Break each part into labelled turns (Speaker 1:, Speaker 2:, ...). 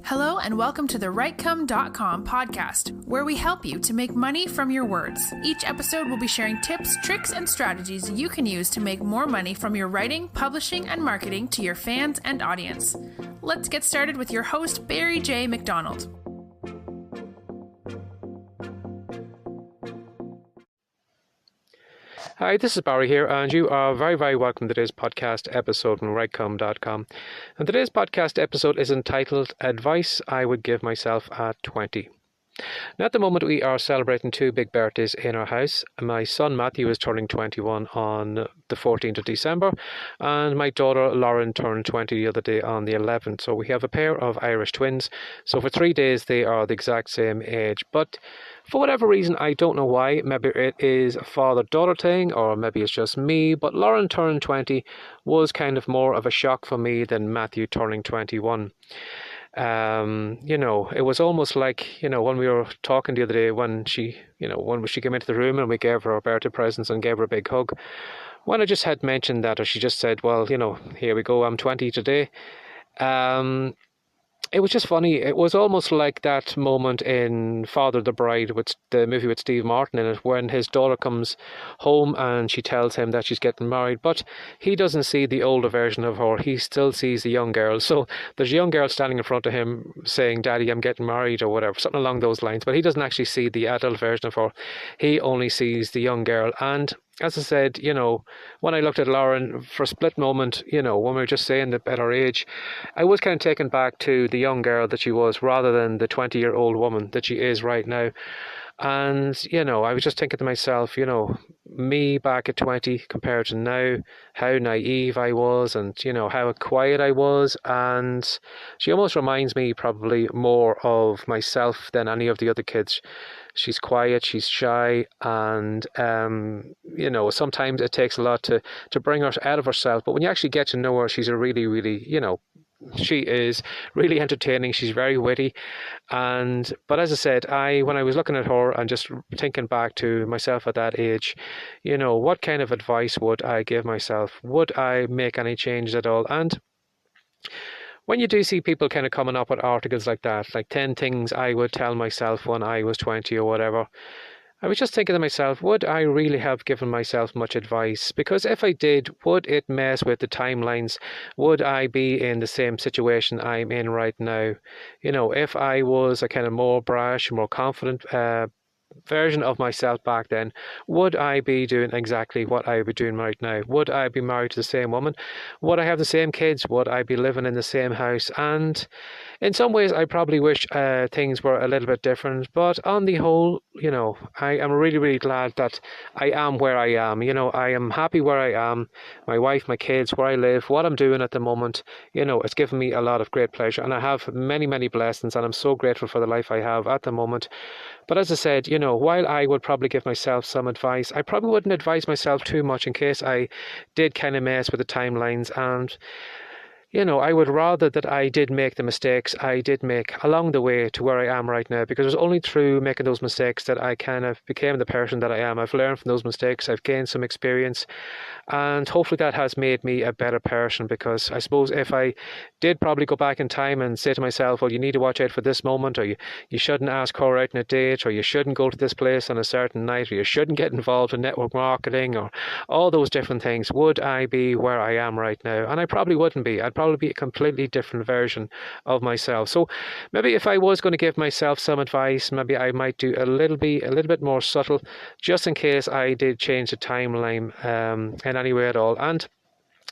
Speaker 1: Hello and welcome to the Writecome.com podcast, where we help you to make money from your words. Each episode will be sharing tips, tricks, and strategies you can use to make more money from your writing, publishing, and marketing to your fans and audience. Let's get started with your host, Barry J. McDonald.
Speaker 2: Hi, this is Barry here, and you are very welcome to today's podcast episode on Writecome.com. And today's podcast episode is entitled Advice I Would Give Myself at 20. Now, at the moment, we are celebrating two big birthdays in our house. My son Matthew is turning 21 on the 14th of December, and my daughter Lauren turned 20 the other day on the 11th. So we have a pair of Irish twins. So for 3 days, they are the exact same age. But for whatever reason, I don't know why. Maybe it is a father-daughter thing, or maybe it's just me. But Lauren turning 20 was kind of more of a shock for me than Matthew turning 21. It was almost like, when we were talking the other day, when she came into the room and we gave her birthday presents and gave her a big hug. When I just had mentioned that, or she just said, well, here we go, I'm 20 today. It was just funny. It was almost like that moment in Father the Bride, with the movie with Steve Martin in it, when his daughter comes home and she tells him that she's getting married, but he doesn't see the older version of her. He still sees the young girl. So there's a young girl standing in front of him saying, "Daddy, I'm getting married," or whatever, something along those lines. But he doesn't actually see the adult version of her. He only sees the young girl. And as I said, when I looked at Lauren for a split moment, when we were just saying that at her age, I was kind of taken back to the young girl that she was rather than the 20-year-old woman that she is right now. And, I was just thinking to myself, me back at 20 compared to now, how naive I was and, how quiet I was. And she almost reminds me probably more of myself than any of the other kids. She's quiet, she's shy, and, sometimes it takes a lot to bring her out of herself. But when you actually get to know her, she's a really, she is really entertaining. She's very witty. But as I said, when I was looking at her and just thinking back to myself at that age, what kind of advice would I give myself? Would I make any changes at all? And when you do see people kind of coming up with articles like that, like 10 things I would tell myself when I was 20 or whatever, I was just thinking to myself, would I really have given myself much advice? Because if I did, would it mess with the timelines? Would I be in the same situation I'm in right now? If I was a kind of more brash, more confident version of myself back then, would I be doing exactly what I would be doing right now? Would I be married to the same woman? Would I have the same kids? Would I be living in the same house? And in some ways, I probably wish things were a little bit different. But on the whole, I am really glad that I am where I am. I am happy where I am. My wife, my kids, where I live, what I'm doing at the moment, it's given me a lot of great pleasure. And I have many blessings, and I'm so grateful for the life I have at the moment. But as I said, while I would probably give myself some advice, I probably wouldn't advise myself too much in case I did kind of mess with the timelines. And I would rather that I did make the mistakes I did make along the way to where I am right now, because it was only through making those mistakes that I kind of became the person that I am. I've learned from those mistakes, I've gained some experience, and hopefully that has made me a better person. Because I suppose if I did probably go back in time and say to myself, well, you need to watch out for this moment, or you shouldn't ask her out on a date, or you shouldn't go to this place on a certain night, or you shouldn't get involved in network marketing, or all those different things, would I be where I am right now? And I probably wouldn't be. I'd probably be a completely different version of myself. So maybe if I was going to give myself some advice, maybe I might do a little bit more subtle, just in case I did change the timeline in any way at all. And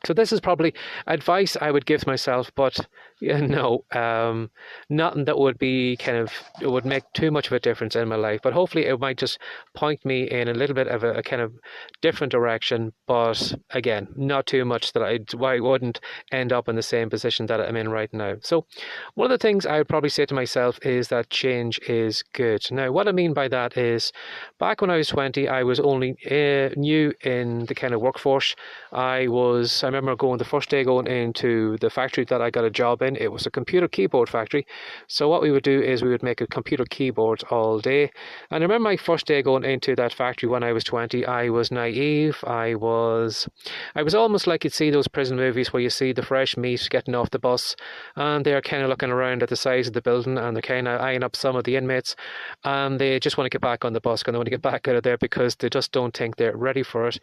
Speaker 2: so this is probably advice I would give myself, but nothing that would be it would make too much of a difference in my life. But hopefully it might just point me in a little bit of a kind of different direction. But again, not too much that I wouldn't end up in the same position that I'm in right now. So one of the things I would probably say to myself is that change is good. Now, what I mean by that is, back when I was 20, I was only new in the kind of workforce. I remember the first day going into the factory that I got a job in. when it was a computer keyboard factory. So what we would do is we would make a computer keyboards all day. And I remember my first day going into that factory when I was 20. I was naive. I was almost like you'd see those prison movies where you see the fresh meat getting off the bus, and they're kind of looking around at the size of the building, and they're kind of eyeing up some of the inmates, and they just want to get back on the bus, and they want to get back out of there because they just don't think they're ready for it.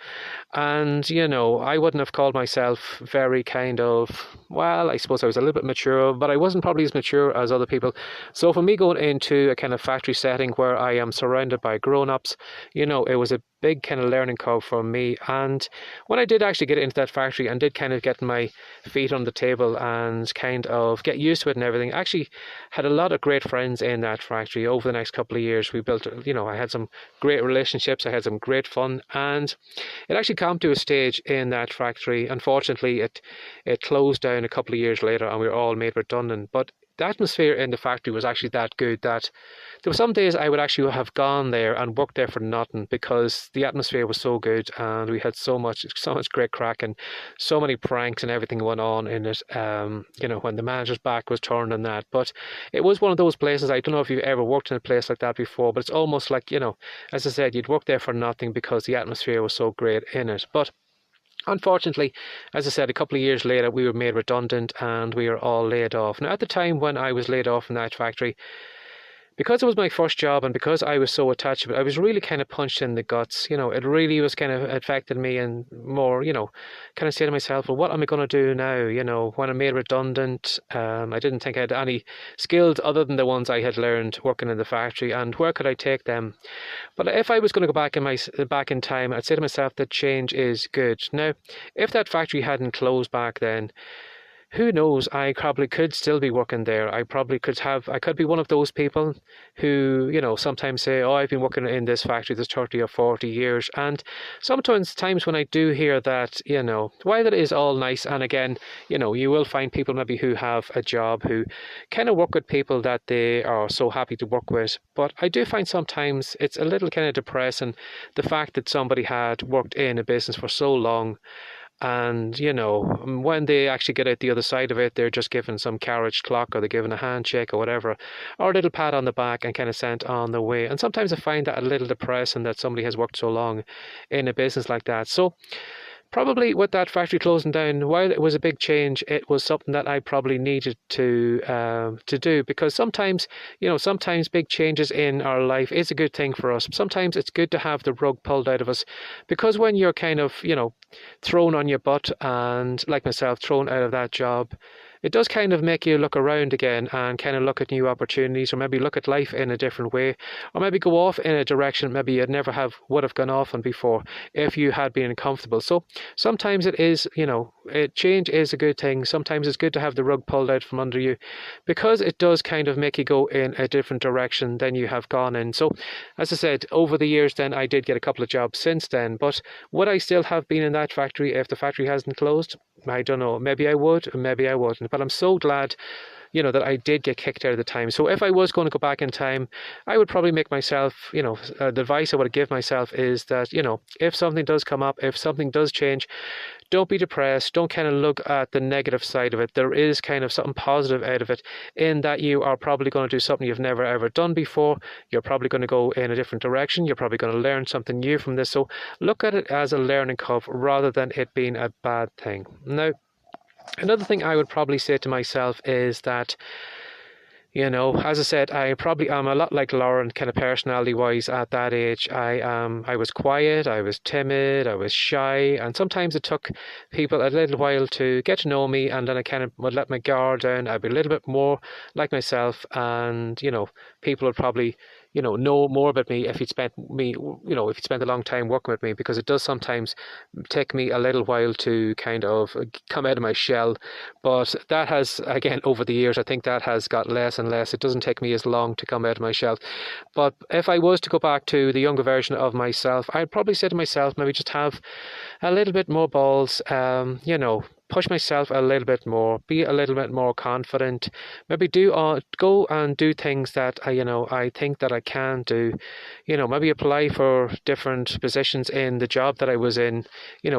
Speaker 2: And, you know, I wouldn't have called myself very kind of, well, I suppose I was a little bit mature, but I wasn't probably as mature as other people. So for me going into a kind of factory setting where I am surrounded by grown-ups, you know, it was a big kind of learning curve for me. And when I did actually get into that factory and did kind of get my feet on the table and kind of get used to it and everything, I actually had a lot of great friends in that factory over the next couple of years. We built, you know, I had some great relationships, I had some great fun, and it actually came to a stage in that factory. Unfortunately, it closed down a couple of years later and we were all made redundant. But the atmosphere in the factory was actually that good that there were some days I would actually have gone there and worked there for nothing because the atmosphere was so good and we had so much great crack and so many pranks and everything went on in it. You know, when the manager's back was turned on that. But it was one of those places, I don't know if you've ever worked in a place like that before, but it's almost like, you know, as I said, you'd work there for nothing because the atmosphere was so great in it. But unfortunately, as I said, a couple of years later, we were made redundant and we were all laid off. Now, at the time when I was laid off in that factory, because it was my first job and because I was so attached to it, I was really kind of punched in the guts. You know, it really was kind of affected me and more, you know, kind of say to myself, well, what am I going to do now? You know, when I'm made redundant, I didn't think I had any skills other than the ones I had learned working in the factory, and where could I take them? But if I was going to go back in time, I'd say to myself that change is good. Now, if that factory hadn't closed back then, who knows, I probably could still be working there. I could be one of those people who, you know, sometimes say, oh, I've been working in this factory this 30 or 40 years. And sometimes when I do hear that, you know, while it is all nice, and again, you know, you will find people maybe who have a job who kind of work with people that they are so happy to work with. But I do find sometimes it's a little kind of depressing, the fact that somebody had worked in a business for so long, and, you know, when they actually get out the other side of it, they're just given some carriage clock, or they're given a handshake or whatever, or a little pat on the back and kind of sent on their way. And sometimes I find that a little depressing that somebody has worked so long in a business like that. So probably with that factory closing down, while it was a big change, it was something that I probably needed to do, because sometimes big changes in our life is a good thing for us. Sometimes it's good to have the rug pulled out of us, because when you're kind of, you know, thrown on your butt and, like myself, thrown out of that job, it does kind of make you look around again and kind of look at new opportunities, or maybe look at life in a different way, or maybe go off in a direction maybe you'd never would have gone off on before if you had been uncomfortable. So sometimes it is, you know, change is a good thing. Sometimes it's good to have the rug pulled out from under you, because it does kind of make you go in a different direction than you have gone in. So as I said, over the years then I did get a couple of jobs since then, but would I still have been in that factory if the factory hasn't closed? I don't know. Maybe I would, maybe I wouldn't. But I'm so glad, you know, that I did get kicked out of the time. So if I was going to go back in time, I would probably make myself, you know, the advice I would give myself is that, you know, if something does come up, if something does change, don't be depressed. Don't kind of look at the negative side of it. There is kind of something positive out of it, in that you are probably going to do something you've never ever done before. You're probably going to go in a different direction. You're probably going to learn something new from this. So look at it as a learning curve rather than it being a bad thing. Now, another thing I would probably say to myself is that, you know, as I said, I probably am a lot like Lauren, kind of personality-wise at that age. I was quiet, I was timid, I was shy, and sometimes it took people a little while to get to know me, and then I kind of would let my guard down. I'd be a little bit more like myself, and, you know, people would probably, you know more about me if you'd spent a long time working with me, because it does sometimes take me a little while to kind of come out of my shell. But that has, again, over the years, I think that has got less and less. It doesn't take me as long to come out of my shell. But if I was to go back to the younger version of myself, I'd probably say to myself, maybe just have a little bit more balls, you know, push myself a little bit more, be a little bit more confident, maybe go and do things that I think that I can do, maybe apply for different positions in the job that I was in,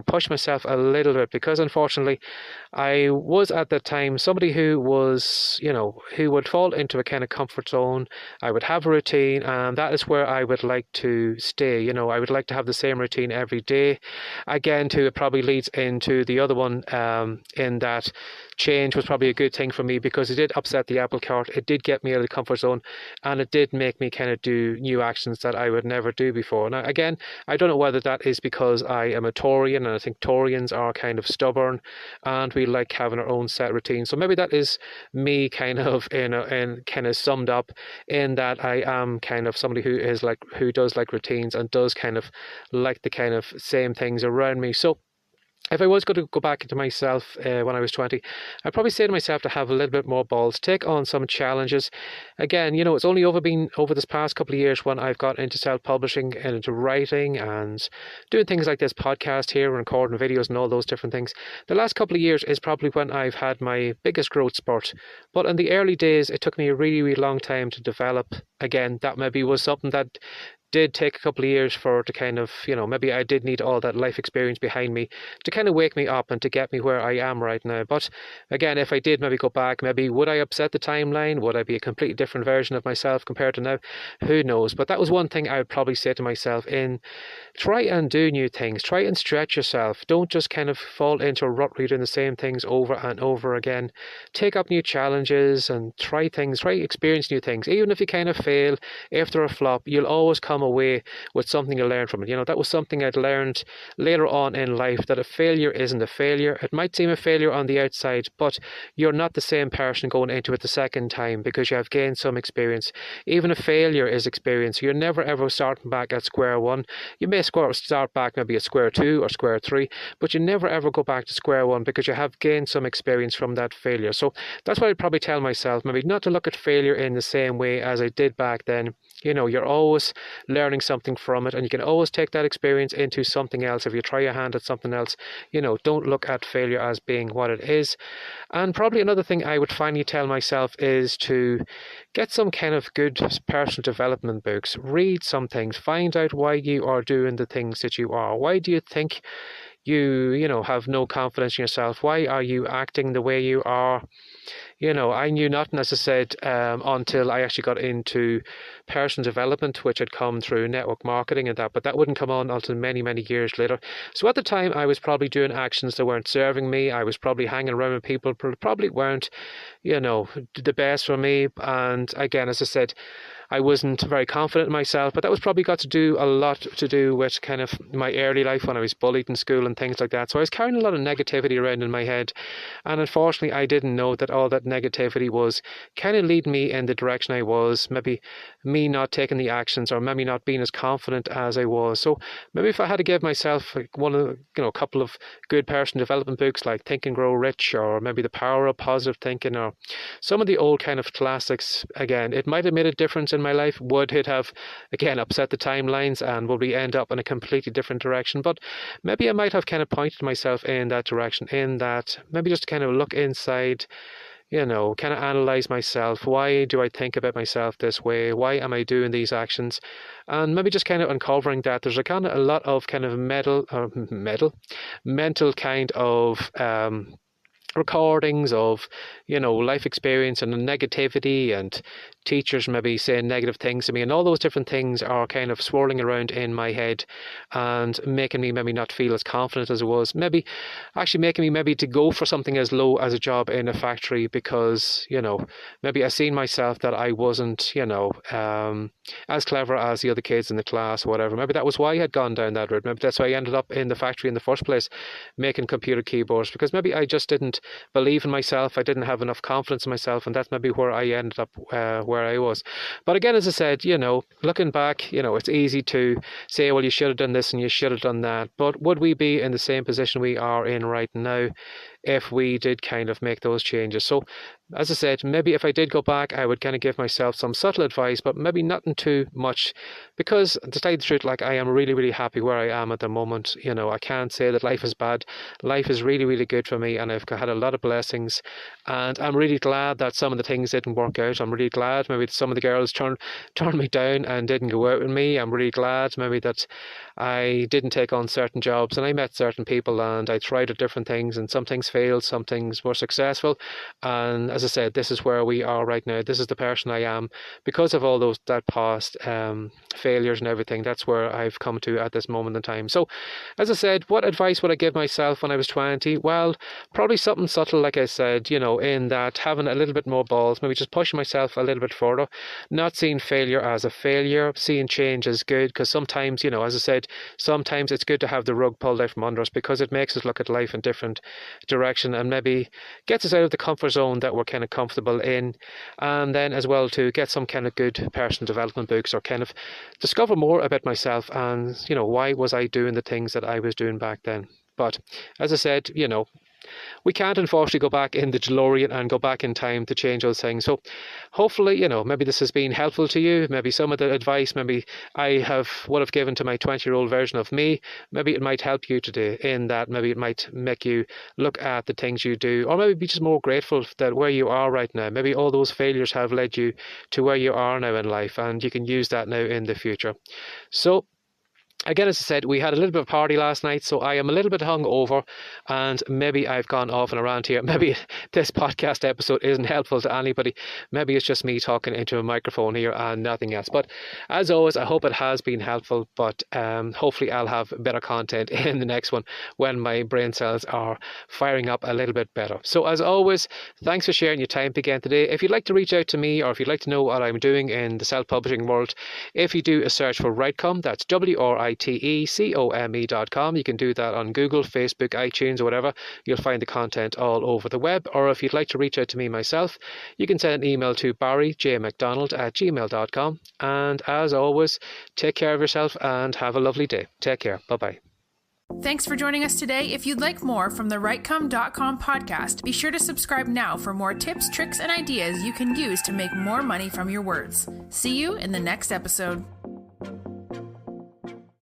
Speaker 2: push myself a little bit, because unfortunately I was at the time somebody who was, who would fall into a kind of comfort zone. I would have a routine, and that is where I would like to stay. I would like to have the same routine every day. Again, too, it probably leads into the other one, in that change was probably a good thing for me, because it did upset the apple cart. It did get me out of the comfort zone, and it did make me kind of do new actions that I would never do before. Now, again, I don't know whether that is because I am a Taurian, and I think Taurians are kind of stubborn, and we like having our own set routine. So maybe that is me kind of in kind of summed up, in that I am kind of somebody who does like routines and does kind of like the kind of same things around me. So if I was going to go back into myself when I was 20, I'd probably say to myself to have a little bit more balls, take on some challenges. Again, it's only been over this past couple of years when I've got into self-publishing and into writing and doing things like this podcast here, recording videos and all those different things. The last couple of years is probably when I've had my biggest growth spurt. But in the early days, it took me a really, really long time to develop. Again, that maybe was something that did take a couple of years for to kind of, maybe I did need all that life experience behind me to kind of wake me up and to get me where I am right now. But again, if I did maybe go back, maybe would I upset the timeline? Would I be a completely different version of myself compared to now? Who knows? But that was one thing I would probably say to myself: try and do new things, try and stretch yourself. Don't just kind of fall into a rut where you're doing the same things over and over again. Take up new challenges and try experience new things. Even if you kind of fail, if they're a flop, you'll always come away with something you learn from it. That was something I'd learned later on in life, that a failure isn't a failure. It might seem a failure on the outside, but you're not the same person going into it the second time, because you have gained some experience. Even a failure is experience. You're never ever starting back at square one. You may start back maybe at square two or square three, but you never ever go back to square one, because you have gained some experience from that failure. So that's what I'd probably tell myself, maybe not to look at failure in the same way as I did back then. You're always learning something from it, and you can always take that experience into something else. If you try your hand at something else, don't look at failure as being what it is. And probably another thing I would finally tell myself is to get some kind of good personal development books. Read some things. Find out why you are doing the things that you are. Why do you think you have no confidence in yourself? Why are you acting the way you are? I knew nothing, as I said, until I actually got into personal development, which had come through network marketing and that, but that wouldn't come on until many, many years later. So at the time, I was probably doing actions that weren't serving me. I was probably hanging around with people who probably weren't, the best for me. And again, as I said, I wasn't very confident in myself, but that was probably got a lot to do with kind of my early life when I was bullied in school and things like that. So I was carrying a lot of negativity around in my head. And unfortunately, I didn't know that all that negativity was kind of leading me in the direction I was, maybe me not taking the actions, or maybe not being as confident as I was. So maybe if I had to give myself a couple of good personal development books like Think and Grow Rich, or maybe The Power of Positive Thinking, or some of the old kind of classics, again, it might have made a difference in my life. Would it have, again, upset the timelines, and would we end up in a completely different direction? But maybe I might have kind of pointed myself in that direction, in that maybe just kind of look inside, kind of analyze myself. Why do I think about myself this way? Why am I doing these actions? And maybe just kind of uncovering that there's a lot of kind of mental kind of recordings of life experience and negativity, and teachers maybe saying negative things to me, and all those different things are kind of swirling around in my head and making me maybe not feel as confident as I was, maybe actually making me maybe to go for something as low as a job in a factory, because maybe I seen myself that I wasn't as clever as the other kids in the class or whatever. Maybe that was why I had gone down that route. Maybe that's why I ended up in the factory in the first place, making computer keyboards, because maybe I just didn't believe in myself. I didn't have enough confidence in myself, and that's maybe where I ended up where I was. But again, as I said, looking back, it's easy to say, well, you should have done this and you should have done that. But would we be in the same position we are in right now if we did kind of make those changes. So as I said, maybe if I did go back, I would kind of give myself some subtle advice, but maybe nothing too much, because to tell you the truth, like, I am really, really happy where I am at the moment. You know, I can't say that life is bad. Life is really, really good for me, and I've had a lot of blessings, and I'm really glad that some of the things didn't work out. I'm really glad maybe some of the girls turned me down and didn't go out with me. I'm really glad maybe that I didn't take on certain jobs, and I met certain people, and I tried at different things, and some things failed, some things were successful. And as I said, this is where we are right now. This is the person I am because of all that past failures and everything. That's where I've come to at this moment in time. So as I said, what advice would I give myself when I was 20? Well, probably something subtle, like I said, you know, in that having a little bit more balls, maybe just pushing myself a little bit further, not seeing failure as a failure, seeing change as good, because sometimes, you know, as I said, sometimes it's good to have the rug pulled out from under us, because it makes us look at life in different direction, and maybe gets us out of the comfort zone that we're kind of comfortable in. And then as well to get some kind of good personal development books, or kind of discover more about myself, and, you know, why was I doing the things that I was doing back then. But as I said, you know, we can't unfortunately go back in the DeLorean and go back in time to change those things. So hopefully, you know, maybe this has been helpful to you. Maybe some of the advice maybe I would have given to my 20-year-old version of me, maybe it might help you today, in that maybe it might make you look at the things you do, or maybe be just more grateful that where you are right now. Maybe all those failures have led you to where you are now in life, and you can use that now in the future. So again, as I said, we had a little bit of a party last night, so I am a little bit hungover, and maybe I've gone off and around here. Maybe this podcast episode isn't helpful to anybody. Maybe it's just me talking into a microphone here and nothing else. But as always, I hope it has been helpful, but hopefully I'll have better content in the next one when my brain cells are firing up a little bit better. So as always, thanks for sharing your time again today. If you'd like to reach out to me, or if you'd like to know what I'm doing in the self-publishing world, if you do a search for Writecom, that's WRITECOME.com. You can do that on Google, Facebook, iTunes, or whatever. You'll find the content all over the web. Or if you'd like to reach out to me myself, you can send an email to barryjmcdonald@gmail.com. And as always, take care of yourself and have a lovely day. Take care. Bye-bye.
Speaker 1: Thanks for joining us today. If you'd like more from the Writecom.com podcast, be sure to subscribe now for more tips, tricks, and ideas you can use to make more money from your words. See you in the next episode.